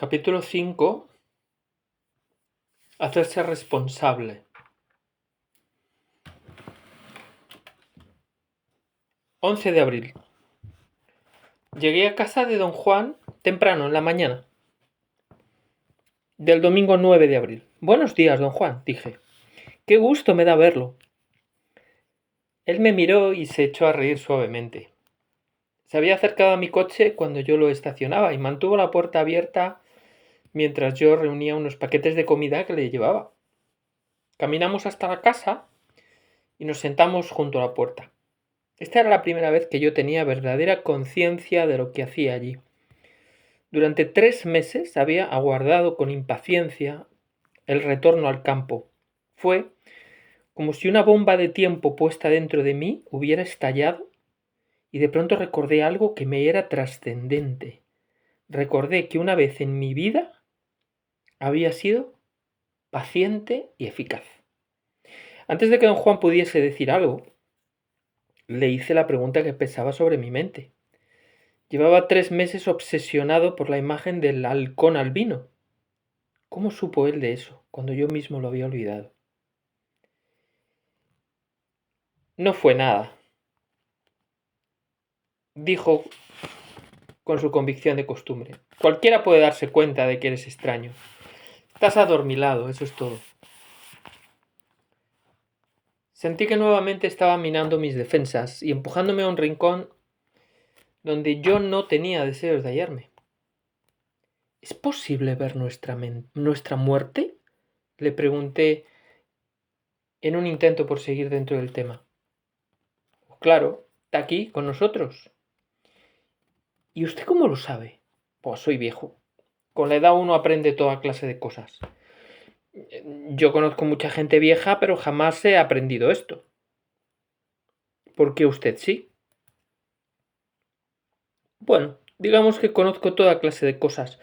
Capítulo 5. Hacerse responsable. 11 de abril. Llegué a casa de don Juan temprano en la mañana del domingo 9 de abril. Buenos días, don Juan, dije. Qué gusto me da verlo. Él me miró y se echó a reír suavemente. Se había acercado a mi coche cuando yo lo estacionaba y mantuvo la puerta abierta mientras yo reunía unos paquetes de comida que le llevaba. Caminamos hasta la casa y nos sentamos junto a la puerta. Esta era la primera vez que yo tenía verdadera conciencia de lo que hacía allí. Durante 3 meses había aguardado con impaciencia el retorno al campo. Fue como si una bomba de tiempo puesta dentro de mí hubiera estallado y de pronto recordé algo que me era trascendente. Recordé que una vez en mi vida había sido paciente y eficaz. Antes de que don Juan pudiese decir algo, le hice la pregunta que pesaba sobre mi mente. Llevaba 3 meses obsesionado por la imagen del halcón albino. ¿Cómo supo él de eso, cuando yo mismo lo había olvidado? No fue nada, dijo con su convicción de costumbre. Cualquiera puede darse cuenta de que eres extraño. Estás adormilado, eso es todo. Sentí que nuevamente estaba minando mis defensas y empujándome a un rincón donde yo no tenía deseos de hallarme. ¿Es posible ver nuestra muerte? Le pregunté en un intento por seguir dentro del tema. Claro, está aquí con nosotros. ¿Y usted cómo lo sabe? Pues soy viejo. Con la edad uno aprende toda clase de cosas. Yo conozco mucha gente vieja, pero jamás he aprendido esto. ¿Por qué usted sí? Bueno, digamos que conozco toda clase de cosas,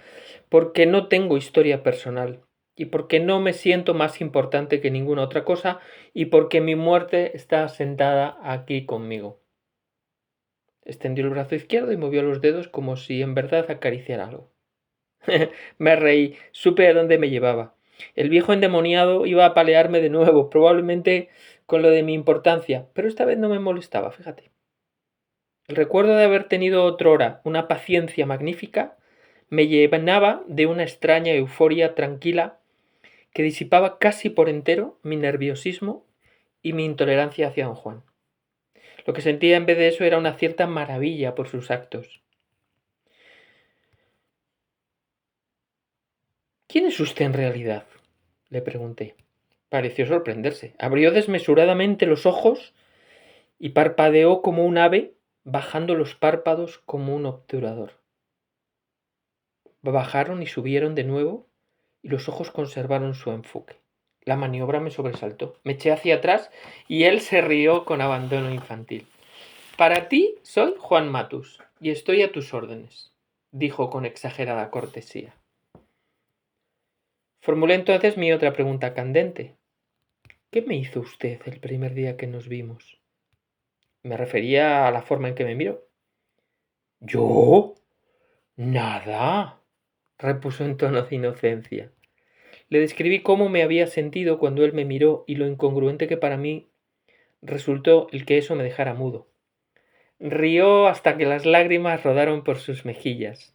porque no tengo historia personal, y porque no me siento más importante que ninguna otra cosa, y porque mi muerte está sentada aquí conmigo. Extendió el brazo izquierdo y movió los dedos como si en verdad acariciara algo. Me reí, supe a dónde me llevaba. El viejo endemoniado iba a apalearme de nuevo, probablemente con lo de mi importancia, pero esta vez no me molestaba, fíjate. El recuerdo de haber tenido otrora una paciencia magnífica me llenaba de una extraña euforia tranquila que disipaba casi por entero mi nerviosismo y mi intolerancia hacia don Juan. Lo que sentía en vez de eso era una cierta maravilla por sus actos. ¿Quién es usted en realidad?, le pregunté. Pareció sorprenderse. Abrió desmesuradamente los ojos y parpadeó como un ave, bajando los párpados como un obturador. Bajaron y subieron de nuevo y los ojos conservaron su enfoque. La maniobra me sobresaltó. Me eché hacia atrás y él se rió con abandono infantil. Para ti soy Juan Matus y estoy a tus órdenes, dijo con exagerada cortesía. Formulé entonces mi otra pregunta candente. ¿Qué me hizo usted el primer día que nos vimos? Me refería a la forma en que me miró. ¿Yo? Nada, repuso en tono de inocencia. Le describí cómo me había sentido cuando él me miró y lo incongruente que para mí resultó el que eso me dejara mudo. Rió hasta que las lágrimas rodaron por sus mejillas.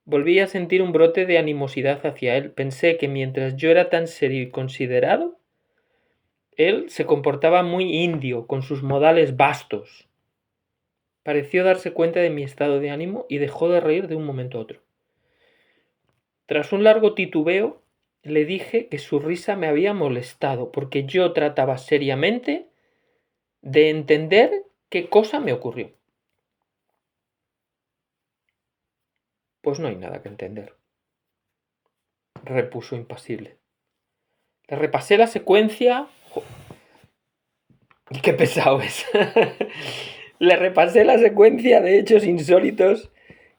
Volví a sentir un brote de animosidad hacia él. Pensé que mientras yo era tan serio y considerado, él se comportaba muy indio, con sus modales bastos. Pareció darse cuenta de mi estado de ánimo y dejó de reír de un momento a otro. Tras un largo titubeo, le dije que su risa me había molestado, porque yo trataba seriamente de entender qué cosa me ocurrió. Pues no hay nada que entender, repuso impasible. Le repasé la secuencia. ¡Y qué pesado es! Le repasé la secuencia de hechos insólitos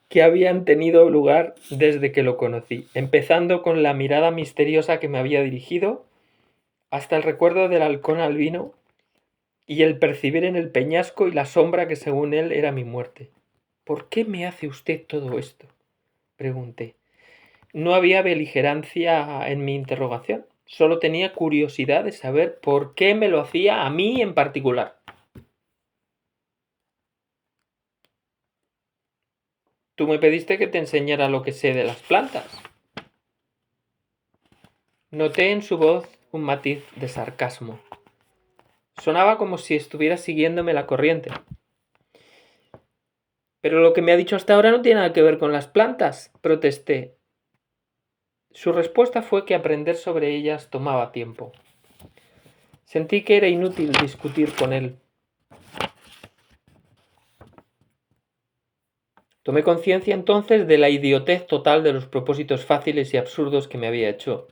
que habían tenido lugar desde que lo conocí, empezando con la mirada misteriosa que me había dirigido, hasta el recuerdo del halcón albino y el percibir en el peñasco y la sombra que según él era mi muerte. ¿Por qué me hace usted todo esto?, pregunté. No había beligerancia en mi interrogación. Solo tenía curiosidad de saber por qué me lo hacía a mí en particular. Tú me pediste que te enseñara lo que sé de las plantas. Noté en su voz un matiz de sarcasmo. Sonaba como si estuviera siguiéndome la corriente. Pero lo que me ha dicho hasta ahora no tiene nada que ver con las plantas, protesté. Su respuesta fue que aprender sobre ellas tomaba tiempo. Sentí que era inútil discutir con él. Tomé conciencia entonces de la idiotez total de los propósitos fáciles y absurdos que me había hecho.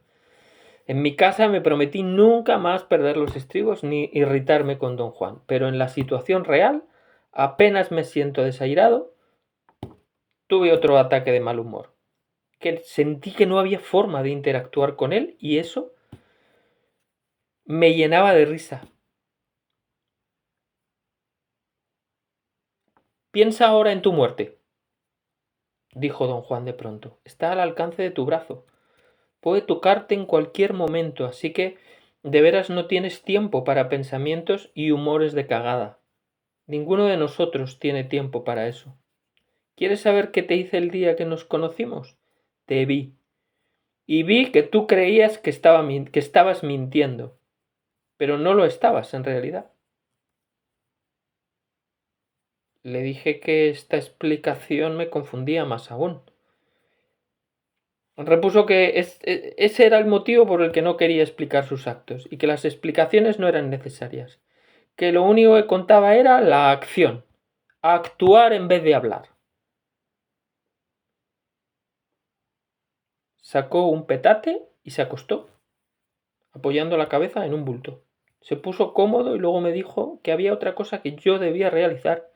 En mi casa me prometí nunca más perder los estribos ni irritarme con don Juan, pero en la situación real, apenas me siento desairado, tuve otro ataque de mal humor. Que sentí que no había forma de interactuar con él y eso me llenaba de risa. Piensa ahora en tu muerte, dijo don Juan de pronto. Está al alcance de tu brazo. Puede tocarte en cualquier momento, así que de veras no tienes tiempo para pensamientos y humores de cagada. Ninguno de nosotros tiene tiempo para eso. ¿Quieres saber qué te hice el día que nos conocimos? Te vi. Y vi que tú creías que estabas mintiendo, pero no lo estabas en realidad. Le dije que esta explicación me confundía más aún. Repuso que ese era el motivo por el que no quería explicar sus actos y que las explicaciones no eran necesarias, que lo único que contaba era la acción, actuar en vez de hablar. Sacó un petate y se acostó, apoyando la cabeza en un bulto. Se puso cómodo y luego me dijo que había otra cosa que yo debía realizar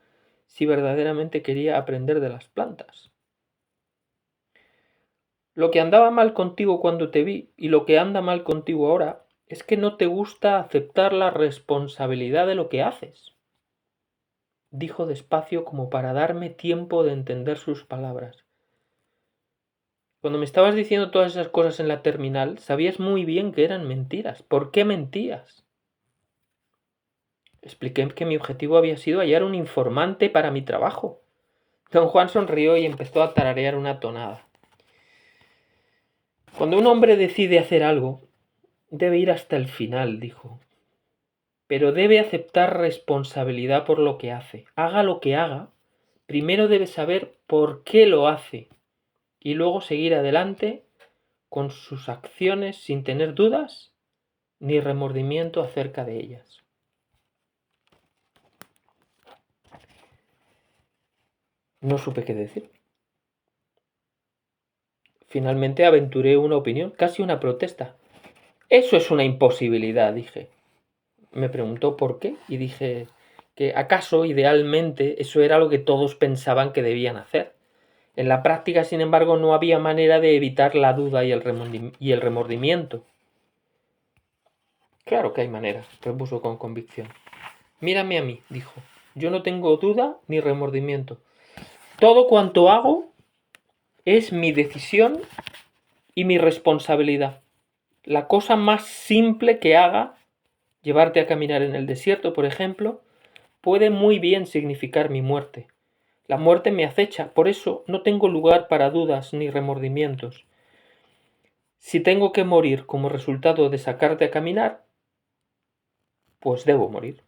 si verdaderamente quería aprender de las plantas. Lo que andaba mal contigo cuando te vi y lo que anda mal contigo ahora es que no te gusta aceptar la responsabilidad de lo que haces, dijo despacio como para darme tiempo de entender sus palabras. Cuando me estabas diciendo todas esas cosas en la terminal, sabías muy bien que eran mentiras. ¿Por qué mentías? Expliqué que mi objetivo había sido hallar un informante para mi trabajo. Don Juan sonrió y empezó a tararear una tonada. Cuando un hombre decide hacer algo, debe ir hasta el final, dijo. Pero debe aceptar responsabilidad por lo que hace. Haga lo que haga, primero debe saber por qué lo hace y luego seguir adelante con sus acciones sin tener dudas ni remordimiento acerca de ellas. No supe qué decir. Finalmente aventuré una opinión, casi una protesta. Eso es una imposibilidad, dije. Me preguntó por qué y dije que acaso idealmente eso era lo que todos pensaban que debían hacer. En la práctica, sin embargo, no había manera de evitar la duda y el remordimiento. Claro que hay manera, repuso con convicción. Mírame a mí, dijo. Yo no tengo duda ni remordimiento. Todo cuanto hago es mi decisión y mi responsabilidad. La cosa más simple que haga, llevarte a caminar en el desierto, por ejemplo, puede muy bien significar mi muerte. La muerte me acecha, por eso no tengo lugar para dudas ni remordimientos. Si tengo que morir como resultado de sacarte a caminar, pues debo morir.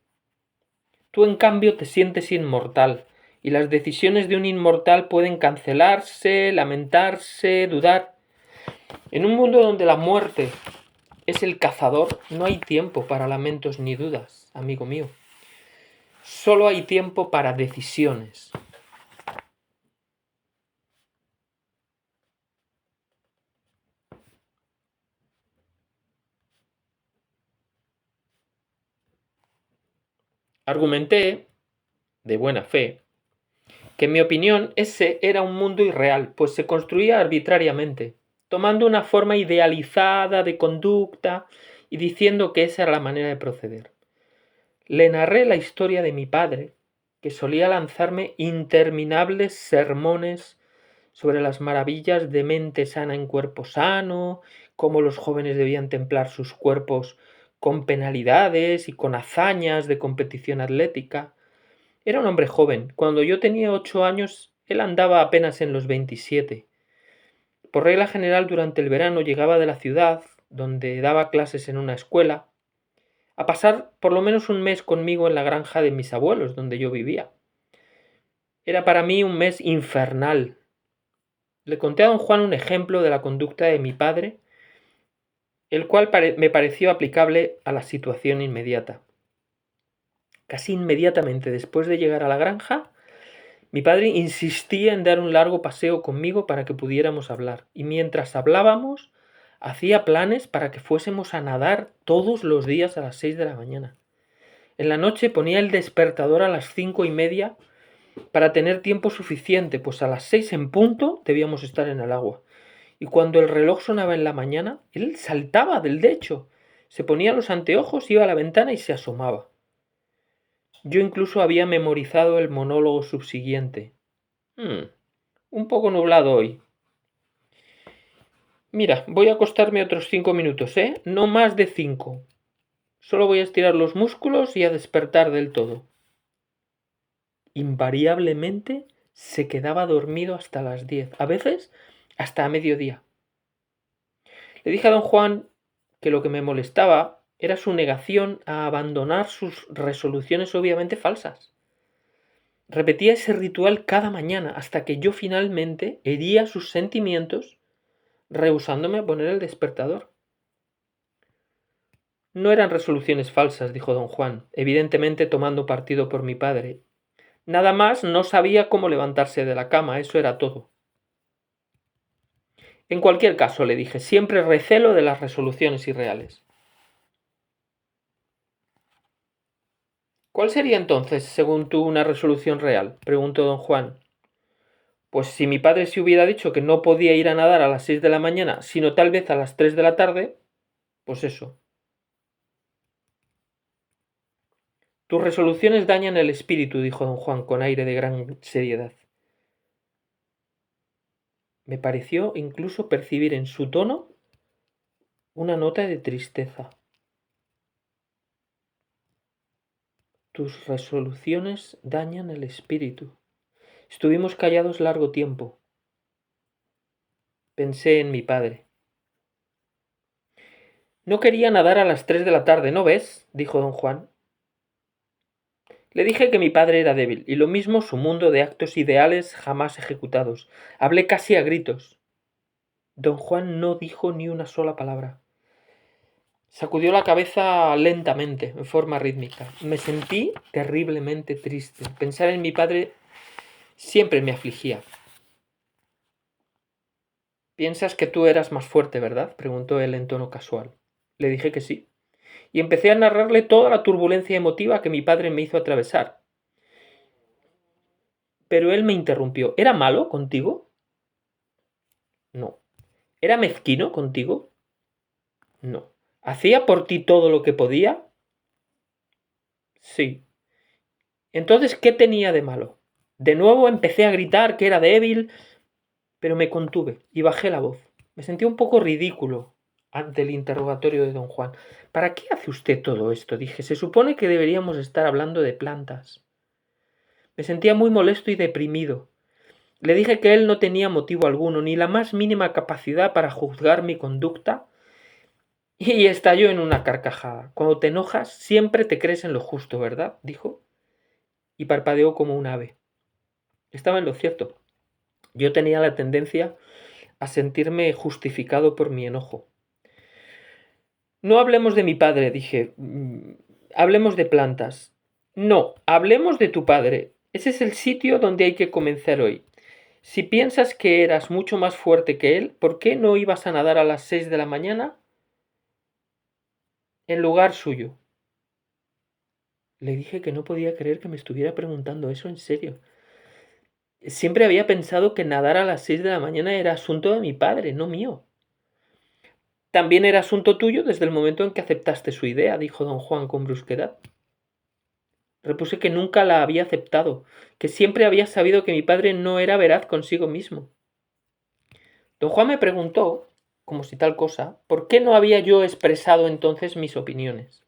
Tú, en cambio, te sientes inmortal, y las decisiones de un inmortal pueden cancelarse, lamentarse, dudar. En un mundo donde la muerte es el cazador, no hay tiempo para lamentos ni dudas, amigo mío. Solo hay tiempo para decisiones. Argumenté, de buena fe, que en mi opinión ese era un mundo irreal, pues se construía arbitrariamente, tomando una forma idealizada de conducta y diciendo que esa era la manera de proceder. Le narré la historia de mi padre, que solía lanzarme interminables sermones sobre las maravillas de mente sana en cuerpo sano, cómo los jóvenes debían templar sus cuerpos con penalidades y con hazañas de competición atlética. Era un hombre joven. Cuando yo tenía 8 años, él andaba apenas en los 27. Por regla general, durante el verano llegaba de la ciudad, donde daba clases en una escuela, a pasar por lo menos un mes conmigo en la granja de mis abuelos, donde yo vivía. Era para mí un mes infernal. Le conté a don Juan un ejemplo de la conducta de mi padre, el cual me pareció aplicable a la situación inmediata. Casi inmediatamente después de llegar a la granja, mi padre insistía en dar un largo paseo conmigo para que pudiéramos hablar, y mientras hablábamos, hacía planes para que fuésemos a nadar todos los días a las 6 de la mañana. En la noche ponía el despertador a las 5:30 para tener tiempo suficiente, pues a las 6 en punto debíamos estar en el agua. Y cuando el reloj sonaba en la mañana, él saltaba del lecho, se ponía los anteojos, iba a la ventana y se asomaba. Yo incluso había memorizado el monólogo subsiguiente. Un poco nublado hoy. Mira, voy a acostarme otros 5 minutos, ¿eh? No más de 5. Solo voy a estirar los músculos y a despertar del todo. Invariablemente se quedaba dormido hasta las 10, a veces hasta a mediodía. Le dije a don Juan que lo que me molestaba era su negación a abandonar sus resoluciones obviamente falsas. Repetía ese ritual cada mañana hasta que yo finalmente hería sus sentimientos rehusándome a poner el despertador. No eran resoluciones falsas, dijo don Juan, evidentemente tomando partido por mi padre. Nada más no sabía cómo levantarse de la cama, eso era todo. En cualquier caso, le dije, siempre recelo de las resoluciones irreales. ¿Cuál sería entonces, según tú, una resolución real? Preguntó don Juan. Pues si mi padre se hubiera dicho que no podía ir a nadar a las 6 de la mañana, sino tal vez a las 3 de la tarde, pues eso. Tus resoluciones dañan el espíritu, dijo don Juan con aire de gran seriedad. Me pareció incluso percibir en su tono una nota de tristeza. Tus resoluciones dañan el espíritu. Estuvimos callados largo tiempo. Pensé en mi padre. No quería nadar a las 3 de la tarde, ¿no ves? Dijo don Juan. Le dije que mi padre era débil, y lo mismo su mundo de actos ideales jamás ejecutados. Hablé casi a gritos. Don Juan no dijo ni una sola palabra. Sacudió la cabeza lentamente, en forma rítmica. Me sentí terriblemente triste. Pensar en mi padre siempre me afligía. ¿Piensas que tú eras más fuerte, verdad? Preguntó él en tono casual. Le dije que sí. Y empecé a narrarle toda la turbulencia emotiva que mi padre me hizo atravesar. Pero él me interrumpió. ¿Era malo contigo? No. ¿Era mezquino contigo? No. ¿Hacía por ti todo lo que podía? Sí. Entonces, ¿qué tenía de malo? De nuevo empecé a gritar que era débil, pero me contuve y bajé la voz. Me sentí un poco ridículo ante el interrogatorio de don Juan. ¿Para qué hace usted todo esto? Dije. Se supone que deberíamos estar hablando de plantas. Me sentía muy molesto y deprimido. Le dije que él no tenía motivo alguno, ni la más mínima capacidad para juzgar mi conducta, y estalló en una carcajada. Cuando te enojas, siempre te crees en lo justo, ¿verdad? Dijo, y parpadeó como un ave. Estaba en lo cierto. Yo tenía la tendencia a sentirme justificado por mi enojo. No hablemos de mi padre, dije. Hablemos de plantas. No, hablemos de tu padre. Ese es el sitio donde hay que comenzar hoy. Si piensas que eras mucho más fuerte que él, ¿por qué no ibas a nadar a las 6 de la mañana en lugar suyo? Le dije que no podía creer que me estuviera preguntando eso en serio. Siempre había pensado que nadar a las 6 de la mañana era asunto de mi padre, no mío. También era asunto tuyo desde el momento en que aceptaste su idea, dijo don Juan con brusquedad. Repuse que nunca la había aceptado, que siempre había sabido que mi padre no era veraz consigo mismo. Don Juan me preguntó, como si tal cosa, ¿por qué no había yo expresado entonces mis opiniones?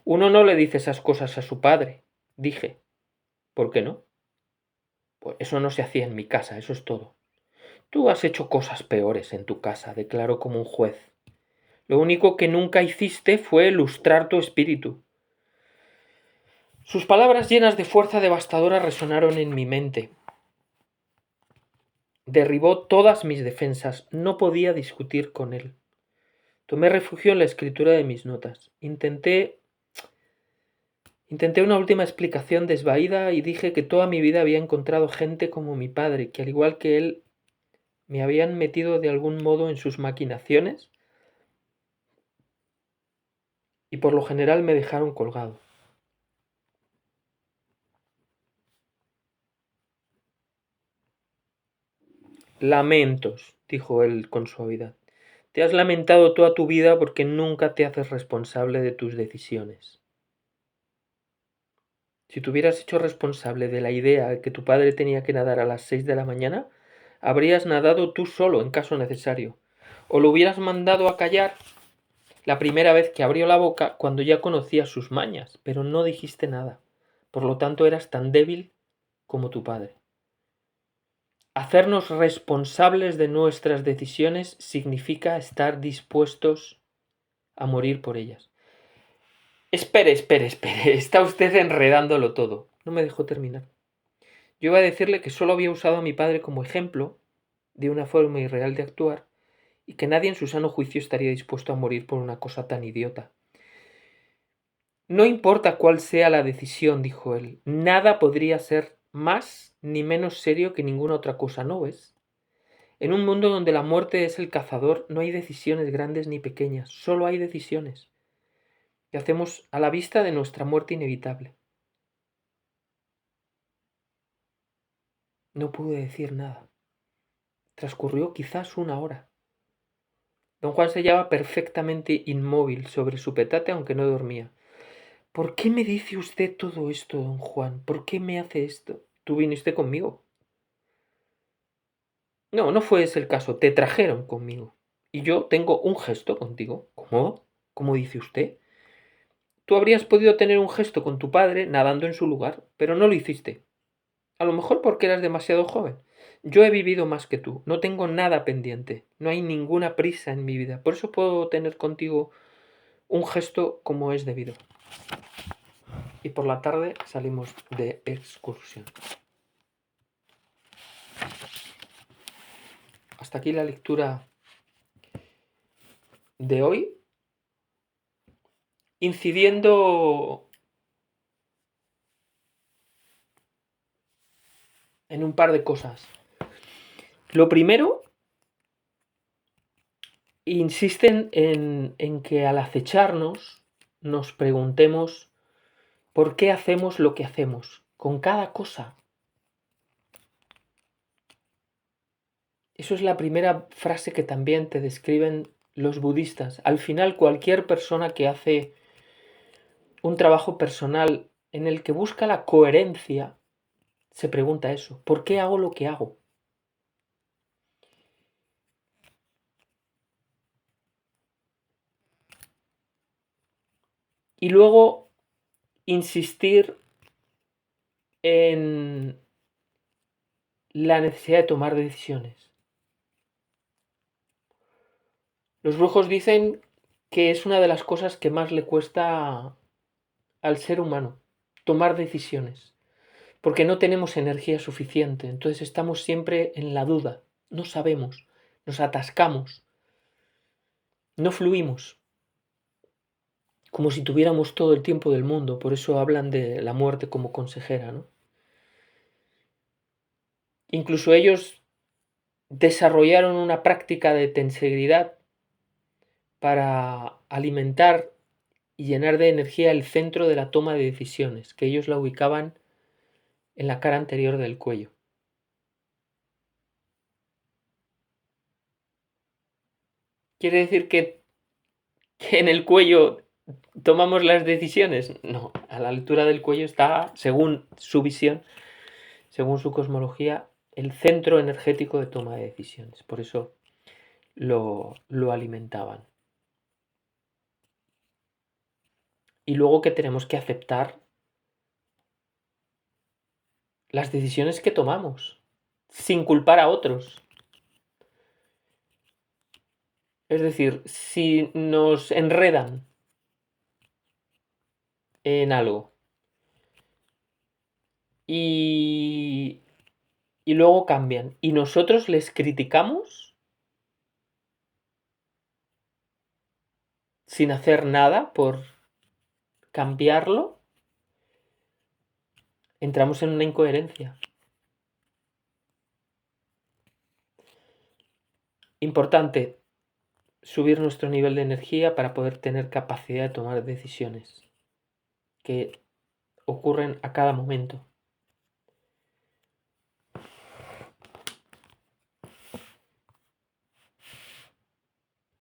Uno no le dice esas cosas a su padre, dije. ¿Por qué no? Pues eso no se hacía en mi casa, eso es todo. Tú has hecho cosas peores en tu casa, declaró como un juez. Lo único que nunca hiciste fue lustrar tu espíritu. Sus palabras llenas de fuerza devastadora resonaron en mi mente. Derribó todas mis defensas. No podía discutir con él. Tomé refugio en la escritura de mis notas. Intenté una última explicación desvaída y dije que toda mi vida había encontrado gente como mi padre, que al igual que él me habían metido de algún modo en sus maquinaciones y por lo general me dejaron colgado. Lamentos, dijo él con suavidad. Te has lamentado toda tu vida porque nunca te haces responsable de tus decisiones. Si te hubieras hecho responsable de la idea de que tu padre tenía que nadar a las 6 de la mañana, habrías nadado tú solo en caso necesario. O lo hubieras mandado a callar la primera vez que abrió la boca cuando ya conocías sus mañas, pero no dijiste nada. Por lo tanto, eras tan débil como tu padre. Hacernos responsables de nuestras decisiones significa estar dispuestos a morir por ellas. Espere. Está usted enredándolo todo. No me dejó terminar. Yo iba a decirle que solo había usado a mi padre como ejemplo de una forma irreal de actuar y que nadie en su sano juicio estaría dispuesto a morir por una cosa tan idiota. No importa cuál sea la decisión, dijo él, nada podría ser más ni menos serio que ninguna otra cosa, ¿no ves? En un mundo donde la muerte es el cazador, no hay decisiones grandes ni pequeñas, solo hay decisiones que hacemos a la vista de nuestra muerte inevitable. No pude decir nada. Transcurrió quizás una hora. Don Juan se hallaba perfectamente inmóvil sobre su petate aunque no dormía. ¿Por qué me dice usted todo esto, don Juan? ¿Por qué me hace esto? Tú viniste conmigo. No, no fue ese el caso. Te trajeron conmigo. Y yo tengo un gesto contigo. ¿Cómo? ¿Cómo dice usted? Tú habrías podido tener un gesto con tu padre nadando en su lugar, pero no lo hiciste. A lo mejor porque eras demasiado joven. Yo he vivido más que tú. No tengo nada pendiente. No hay ninguna prisa en mi vida. Por eso puedo tener contigo un gesto como es debido. Y por la tarde salimos de excursión. Hasta aquí la lectura de hoy, incidiendo en un par de cosas. Lo primero, insisten en que al acecharnos nos preguntemos por qué hacemos lo que hacemos con cada cosa. Eso es la primera frase que también te describen los budistas. Al final, cualquier persona que hace un trabajo personal en el que busca la coherencia se pregunta eso. ¿Por qué hago lo que hago? Y luego insistir en la necesidad de tomar decisiones. Los brujos dicen que es una de las cosas que más le cuesta al ser humano, tomar decisiones, porque no tenemos energía suficiente, entonces estamos siempre en la duda, no sabemos, nos atascamos, no fluimos, como si tuviéramos todo el tiempo del mundo, por eso hablan de la muerte como consejera, ¿no? Incluso ellos desarrollaron una práctica de tensegridad para alimentar y llenar de energía el centro de la toma de decisiones, que ellos la ubicaban en la cara anterior del cuello. ¿Quiere decir que en el cuello tomamos las decisiones? No, a la altura del cuello está, según su visión, según su cosmología, el centro energético de toma de decisiones. Por eso lo alimentaban. Y luego que tenemos que aceptar las decisiones que tomamos, sin culpar a otros. Es decir, si nos enredan en algo y luego cambian y nosotros les criticamos sin hacer nada por cambiarlo, entramos en una incoherencia. Importante subir nuestro nivel de energía para poder tener capacidad de tomar decisiones que ocurren a cada momento.